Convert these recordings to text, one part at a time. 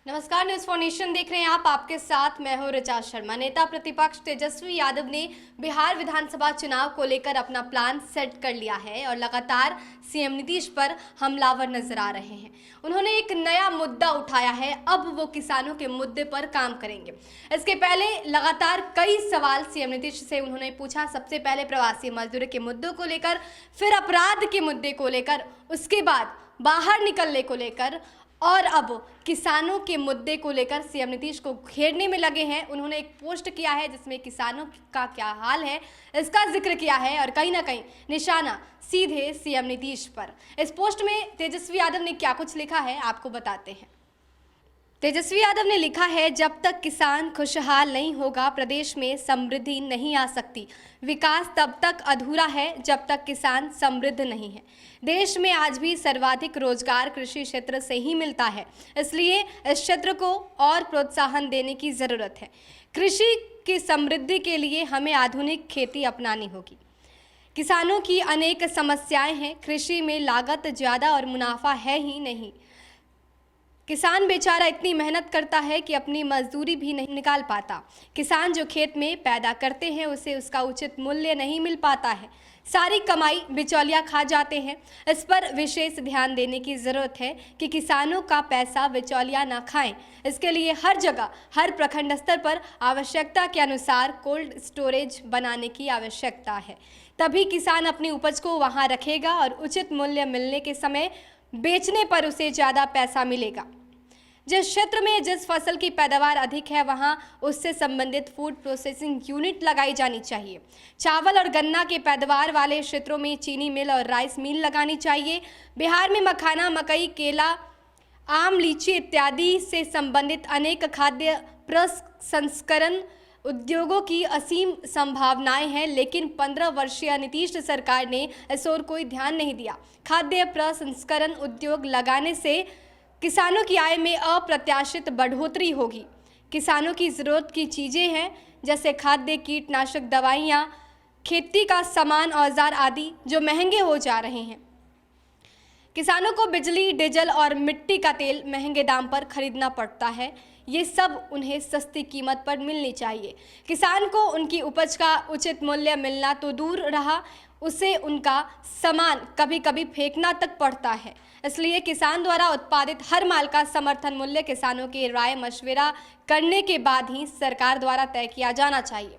नमस्कार, news for nation देख रहे हैं आप। आपके साथ मैं हूं ऋचा शर्मा। नेता प्रतिपक्ष तेजस्वी यादव ने बिहार विधानसभा चुनाव को लेकर अपना प्लान सेट कर लिया है और लगातार सीएम नीतीश पर हमलावर नजर आ रहे हैं। उन्होंने एक नया मुद्दा उठाया है, अब वो किसानों के मुद्दे पर काम करेंगे। इसके पहले लगातार कई सवाल सीएम नीतीश से उन्होंने पूछा। सबसे पहले प्रवासी मजदूरों के मुद्दों को लेकर, फिर अपराध के मुद्दे को लेकर, उसके बाद बाहर निकलने को लेकर और अब किसानों के मुद्दे को लेकर सीएम नीतीश को घेरने में लगे हैं। उन्होंने एक पोस्ट किया है जिसमें किसानों का क्या हाल है इसका जिक्र किया है और कहीं ना कहीं निशाना सीधे सीएम नीतीश पर। इस पोस्ट में तेजस्वी यादव ने क्या कुछ लिखा है आपको बताते हैं। तेजस्वी यादव ने लिखा है, जब तक किसान खुशहाल नहीं होगा प्रदेश में समृद्धि नहीं आ सकती। विकास तब तक अधूरा है जब तक किसान समृद्ध नहीं है। देश में आज भी सर्वाधिक रोजगार कृषि क्षेत्र से ही मिलता है, इसलिए इस क्षेत्र को और प्रोत्साहन देने की ज़रूरत है। कृषि की समृद्धि के लिए हमें आधुनिक खेती अपनानी होगी। किसानों की अनेक समस्याएं हैं, कृषि में लागत ज़्यादा और मुनाफा है ही नहीं। किसान बेचारा इतनी मेहनत करता है कि अपनी मजदूरी भी नहीं निकाल पाता। किसान जो खेत में पैदा करते हैं उसे उसका उचित मूल्य नहीं मिल पाता है। सारी कमाई बिचौलिया खा जाते हैं। इस पर विशेष ध्यान देने की ज़रूरत है कि किसानों का पैसा बिचौलिया ना खाएं। इसके लिए हर जगह, हर प्रखंड स्तर पर आवश्यकता के अनुसार कोल्ड स्टोरेज बनाने की आवश्यकता है। तभी किसान अपनी उपज को वहां रखेगा और उचित मूल्य मिलने के समय बेचने पर उसे ज़्यादा पैसा मिलेगा। जिस क्षेत्र में जिस फसल की पैदावार अधिक है वहां उससे संबंधित फूड प्रोसेसिंग यूनिट लगाई जानी चाहिए। चावल और गन्ना के पैदावार वाले क्षेत्रों में चीनी मिल और राइस मिल लगानी चाहिए। बिहार में मखाना, मकई, केला, आम, लीची इत्यादि से संबंधित अनेक खाद्य प्रसंस्करण उद्योगों की असीम संभावनाएं हैं, लेकिन 15 वर्षीय नीतीश सरकार ने इस ओर कोई ध्यान नहीं दिया। खाद्य प्रसंस्करण उद्योग लगाने से किसानों की आय में अप्रत्याशित बढ़ोतरी होगी। किसानों की ज़रूरत की चीज़ें हैं जैसे खाद्य, कीटनाशक दवाइयाँ, खेती का सामान, औजार आदि जो महंगे हो जा रहे हैं। किसानों को बिजली, डीजल और मिट्टी का तेल महंगे दाम पर खरीदना पड़ता है। ये सब उन्हें सस्ती कीमत पर मिलनी चाहिए। किसान को उनकी उपज का उचित मूल्य मिलना तो दूर रहा, उसे उनका सामान कभी कभी फेंकना तक पड़ता है। इसलिए किसान द्वारा उत्पादित हर माल का समर्थन मूल्य किसानों की राय मशविरा करने के बाद ही सरकार द्वारा तय किया जाना चाहिए।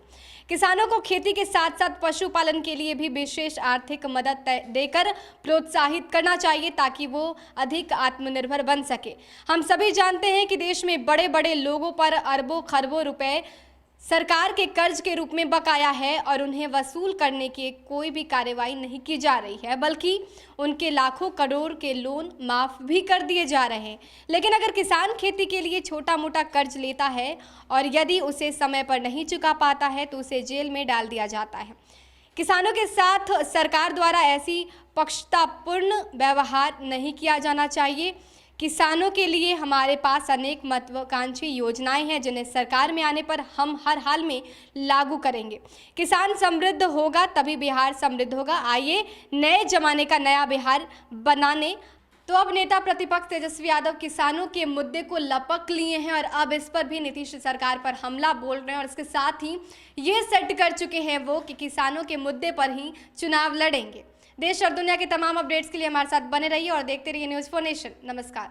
किसानों को खेती के साथ साथ पशुपालन के लिए भी विशेष आर्थिक मदद देकर प्रोत्साहित करना चाहिए ताकि वो अधिक आत्मनिर्भर बन सके। हम सभी जानते हैं कि देश में बड़े बड़े लोगों पर अरबों खरबों रुपए सरकार के कर्ज के रूप में बकाया है और उन्हें वसूल करने की कोई भी कार्रवाई नहीं की जा रही है, बल्कि उनके लाखों करोड़ के लोन माफ़ भी कर दिए जा रहे हैं। लेकिन अगर किसान खेती के लिए छोटा मोटा कर्ज लेता है और यदि उसे समय पर नहीं चुका पाता है तो उसे जेल में डाल दिया जाता है। किसानों के साथ सरकार द्वारा ऐसी पक्षतापूर्ण व्यवहार नहीं किया जाना चाहिए। किसानों के लिए हमारे पास अनेक महत्वाकांक्षी योजनाएं हैं जिन्हें सरकार में आने पर हम हर हाल में लागू करेंगे। किसान समृद्ध होगा तभी बिहार समृद्ध होगा। आइए नए जमाने का नया बिहार बनाने। तो अब नेता प्रतिपक्ष तेजस्वी यादव किसानों के मुद्दे को लपक लिए हैं और अब इस पर भी नीतीश सरकार पर हमला बोल रहे हैं और इसके साथ ही ये सेट कर चुके हैं वो कि किसानों के मुद्दे पर ही चुनाव लड़ेंगे। देश और दुनिया के तमाम अपडेट्स के लिए हमारे साथ बने रहिए और देखते रहिए न्यूज़ फॉर नेशन। नमस्कार।